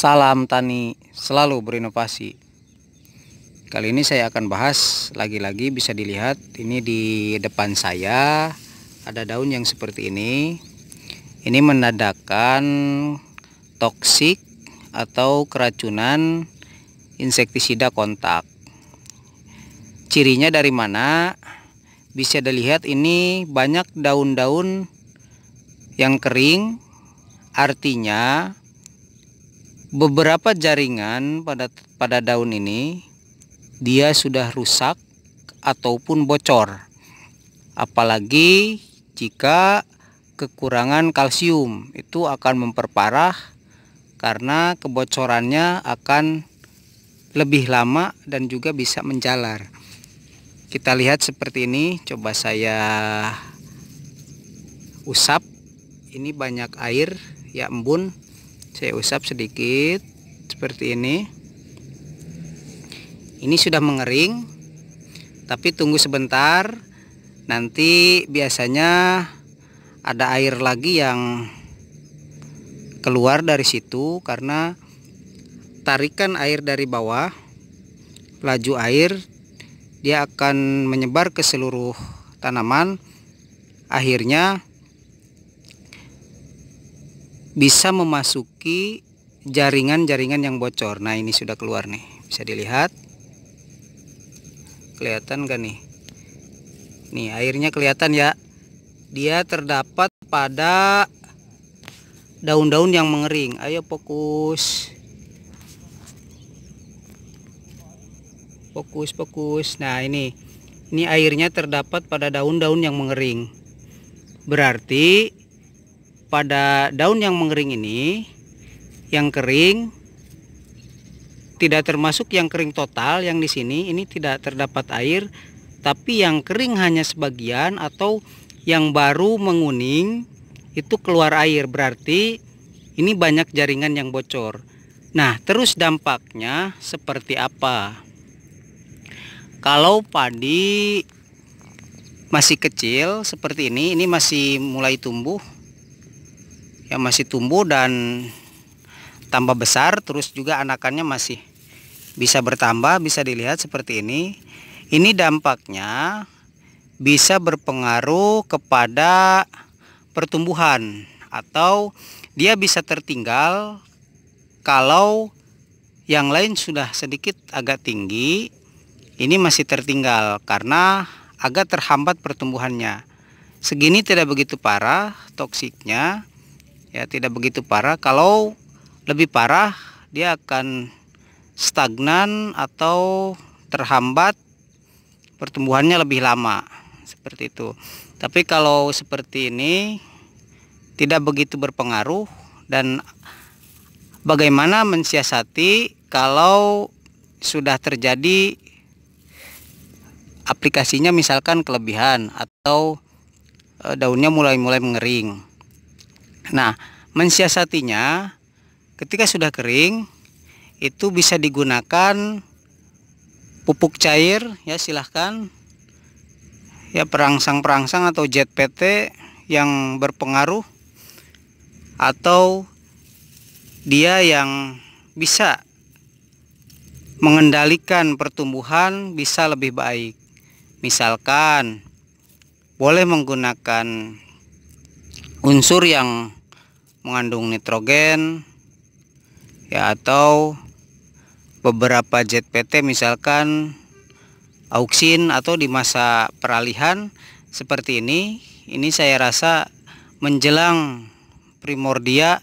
Salam tani selalu berinovasi. Kali ini saya akan bahas lagi-lagi, bisa dilihat ini di depan saya ada daun yang seperti ini. Ini menandakan toksik atau keracunan insektisida kontak. Cirinya dari mana? Bisa dilihat ini banyak daun-daun yang kering, artinya beberapa jaringan pada daun ini dia sudah rusak ataupun bocor. Apalagi jika kekurangan kalsium, itu akan memperparah karena kebocorannya akan lebih lama dan juga bisa menjalar. Kita lihat seperti ini, coba saya usap. Ini banyak air ya, embun. Saya usap sedikit seperti ini. Ini sudah mengering, tapi tunggu sebentar. Nanti biasanya ada air lagi yang keluar dari situ karena tarikan air dari bawah, laju air dia akan menyebar ke seluruh tanaman, akhirnya bisa memasuki jaringan-jaringan yang bocor. Nah, ini sudah keluar nih, bisa dilihat. Kelihatan gak nih? Nih, airnya kelihatan ya. Dia terdapat pada daun-daun yang mengering. Ayo fokus. Fokus. Nah, ini airnya terdapat pada daun-daun yang mengering. Berarti pada daun yang mengering ini, yang kering tidak termasuk yang kering total. Yang di sini ini tidak terdapat air, tapi yang kering hanya sebagian atau yang baru menguning itu keluar air. Berarti ini banyak jaringan yang bocor. Nah, terus dampaknya seperti apa? Kalau padi masih kecil seperti ini masih mulai tumbuh. Ya, masih tumbuh dan tambah besar, terus juga anakannya masih bisa bertambah, bisa dilihat seperti ini. Ini dampaknya bisa berpengaruh kepada pertumbuhan atau dia bisa tertinggal kalau yang lain sudah sedikit agak tinggi, ini masih tertinggal karena agak terhambat pertumbuhannya. Segini tidak begitu parah toksiknya. Ya, tidak begitu parah. Kalau lebih parah, dia akan stagnan atau terhambat, pertumbuhannya lebih lama seperti itu. Tapi kalau seperti ini tidak begitu berpengaruh. Dan bagaimana mensiasati kalau sudah terjadi aplikasinya, misalkan kelebihan atau daunnya mulai mengering. Nah, mensiasatinya ketika sudah kering itu bisa digunakan pupuk cair ya, silahkan ya, perangsang atau jet PT yang berpengaruh, atau dia yang bisa mengendalikan pertumbuhan bisa lebih baik. Misalkan boleh menggunakan unsur yang mengandung nitrogen ya, atau beberapa jet PT, misalkan auksin, atau di masa peralihan seperti ini saya rasa menjelang primordia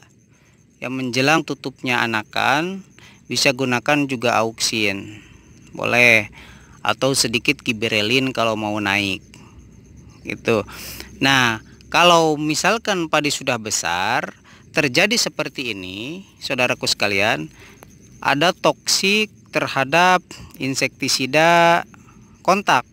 yang menjelang tutupnya anakan, bisa gunakan juga auksin boleh, atau sedikit giberelin kalau mau naik gitu. Nah, kalau misalkan padi sudah besar, terjadi seperti ini, saudaraku sekalian, ada toksik terhadap insektisida kontak.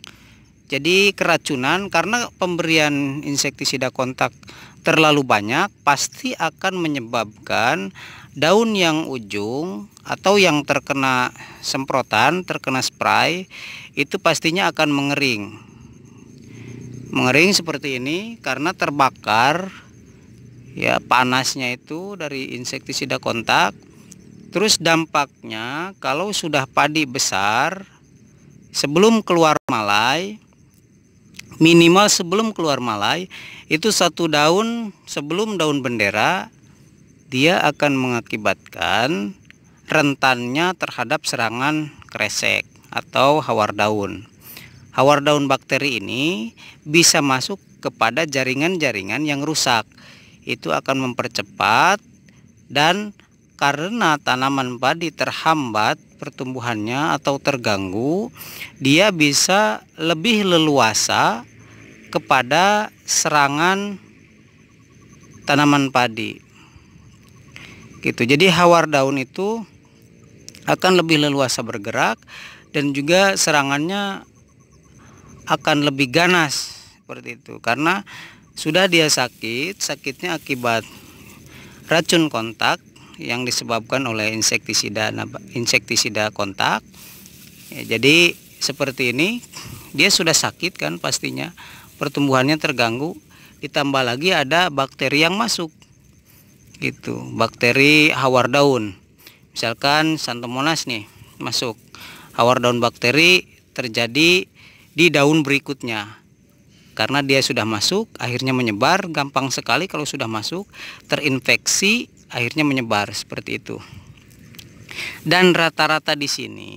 Jadi keracunan karena pemberian insektisida kontak terlalu banyak, pasti akan menyebabkan daun yang ujung atau yang terkena semprotan, terkena spray, itu pastinya akan mengering seperti ini karena terbakar ya, panasnya itu dari insektisida kontak. Terus dampaknya kalau sudah padi besar, sebelum keluar malai, minimal sebelum keluar malai itu satu daun sebelum daun bendera, dia akan mengakibatkan rentannya terhadap serangan kresek atau hawar daun. Hawar daun bakteri ini bisa masuk kepada jaringan-jaringan yang rusak. Itu akan mempercepat, dan karena tanaman padi terhambat pertumbuhannya atau terganggu, dia bisa lebih leluasa kepada serangan tanaman padi. Gitu. Jadi hawar daun itu akan lebih leluasa bergerak, dan juga serangannya akan lebih ganas seperti itu, karena sudah dia sakitnya akibat racun kontak yang disebabkan oleh insektisida kontak. Ya, jadi seperti ini, dia sudah sakit kan, pastinya pertumbuhannya terganggu, ditambah lagi ada bakteri yang masuk gitu, bakteri hawar daun. Misalkan Xanthomonas nih masuk, hawar daun bakteri terjadi di daun berikutnya. Karena dia sudah masuk, akhirnya menyebar, gampang sekali kalau sudah masuk, terinfeksi, akhirnya menyebar seperti itu. Dan rata-rata di sini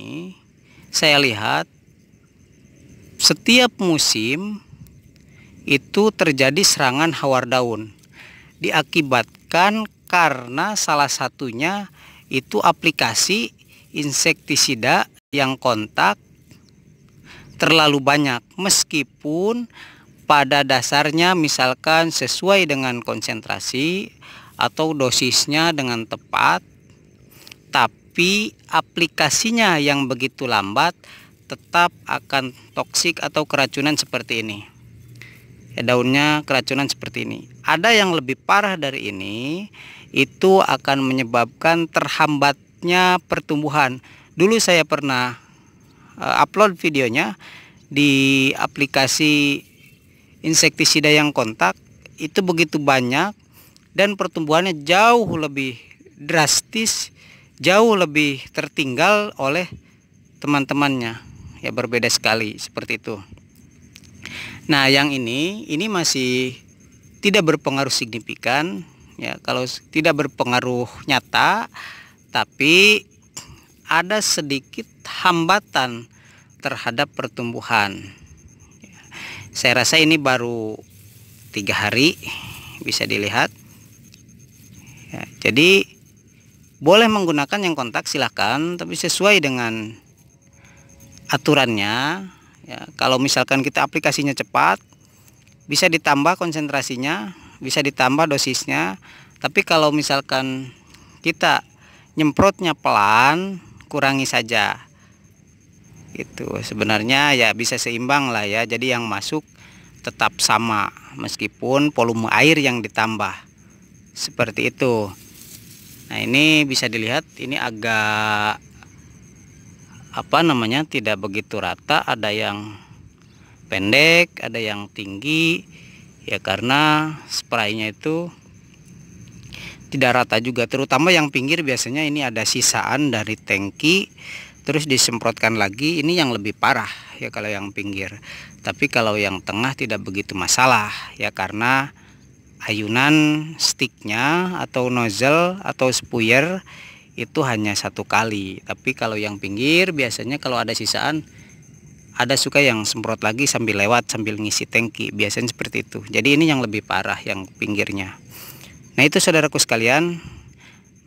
saya lihat setiap musim itu terjadi serangan hawar daun, diakibatkan karena salah satunya itu aplikasi insektisida yang kontak terlalu banyak, meskipun pada dasarnya misalkan sesuai dengan konsentrasi atau dosisnya dengan tepat, tapi aplikasinya yang begitu lambat tetap akan toksik atau keracunan seperti ini. Ya, daunnya keracunan seperti ini. Ada yang lebih parah dari ini, itu akan menyebabkan terhambatnya pertumbuhan. Dulu saya pernah upload videonya di aplikasi insektisida yang kontak, itu begitu banyak dan pertumbuhannya jauh lebih drastis, jauh lebih tertinggal oleh teman-temannya. Ya, berbeda sekali seperti itu. Nah, yang ini masih tidak berpengaruh signifikan ya, kalau tidak berpengaruh nyata, tapi ada sedikit hambatan terhadap pertumbuhan. Saya rasa ini baru 3 hari bisa dilihat ya, jadi boleh menggunakan yang kontak silahkan, tapi sesuai dengan aturannya ya. Kalau misalkan kita aplikasinya cepat, bisa ditambah konsentrasinya, bisa ditambah dosisnya. Tapi kalau misalkan kita nyemprotnya pelan, kurangi saja itu. Sebenarnya ya bisa seimbang lah ya, jadi yang masuk tetap sama meskipun volume air yang ditambah seperti itu. Nah, ini bisa dilihat, ini agak tidak begitu rata, ada yang pendek, ada yang tinggi ya, karena spraynya itu tidak rata juga, terutama yang pinggir. Biasanya ini ada sisaan dari tangki terus disemprotkan lagi, ini yang lebih parah ya kalau yang pinggir. Tapi kalau yang tengah tidak begitu masalah ya, karena ayunan sticknya atau nozzle atau spuyer itu hanya 1 kali. Tapi kalau yang pinggir biasanya kalau ada sisaan, ada suka yang semprot lagi sambil lewat, sambil ngisi tangki, biasanya seperti itu. Jadi ini yang lebih parah yang pinggirnya. Nah, itu saudaraku sekalian,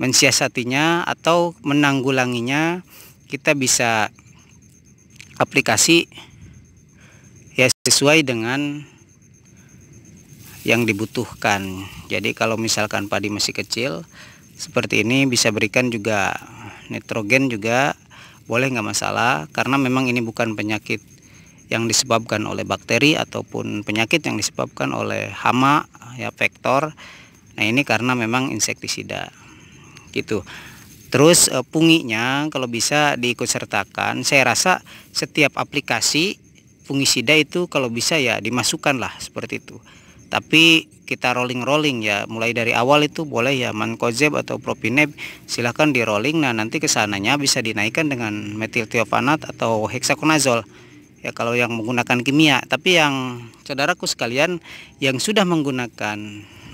mensiasatinya atau menanggulanginya kita bisa aplikasi ya sesuai dengan yang dibutuhkan. Jadi kalau misalkan padi masih kecil seperti ini, bisa berikan juga nitrogen juga boleh, nggak masalah, karena memang ini bukan penyakit yang disebabkan oleh bakteri ataupun penyakit yang disebabkan oleh hama ya, vektor. Nah, ini karena memang insektisida gitu. Terus punginya kalau bisa diikut sertakan. Saya rasa setiap aplikasi fungisida itu kalau bisa ya dimasukkan lah seperti itu. tapi kita rolling ya, mulai dari awal itu boleh ya mancozeb atau propineb, silahkan di rolling. Nah nanti kesananya bisa dinaikkan dengan metiltiofanat atau heksakonazol ya kalau yang menggunakan kimia. Tapi yang saudaraku sekalian yang sudah menggunakan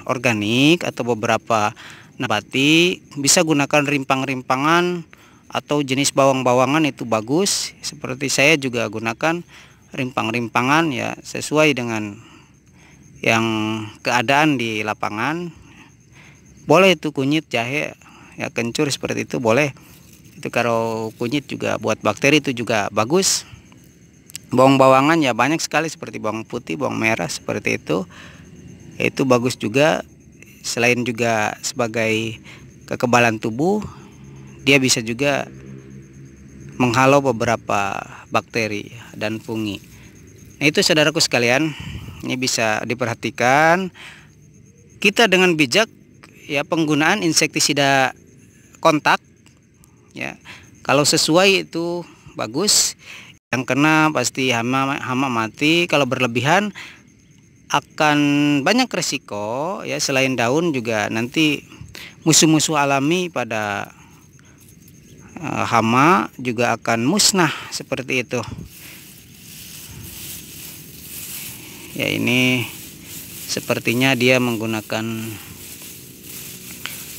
organik atau beberapa nabati, bisa gunakan rimpang-rimpangan atau jenis bawang-bawangan, itu bagus. Seperti saya juga gunakan rimpang-rimpangan ya, sesuai dengan yang keadaan di lapangan. Boleh itu kunyit, jahe ya, kencur seperti itu boleh. Itu kalau kunyit juga buat bakteri itu juga bagus. Bawang-bawangan ya banyak sekali, seperti bawang putih, bawang merah seperti itu bagus juga. Selain juga sebagai kekebalan tubuh, dia bisa juga menghalau beberapa bakteri dan fungi. Nah itu saudaraku sekalian, ini bisa diperhatikan kita dengan bijak ya, penggunaan insektisida kontak ya. Kalau sesuai itu bagus, yang kena pasti hama mati. Kalau berlebihan akan banyak resiko ya, selain daun juga nanti musuh-musuh alami pada hama juga akan musnah seperti itu. Ya ini sepertinya dia menggunakan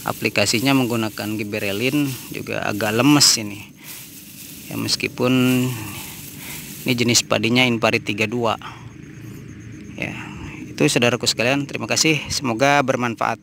aplikasinya menggunakan gibberellin, juga agak lemes ini ya, meskipun ini jenis padinya Inparit 32 ya. Itu saudaraku sekalian, terima kasih, semoga bermanfaat.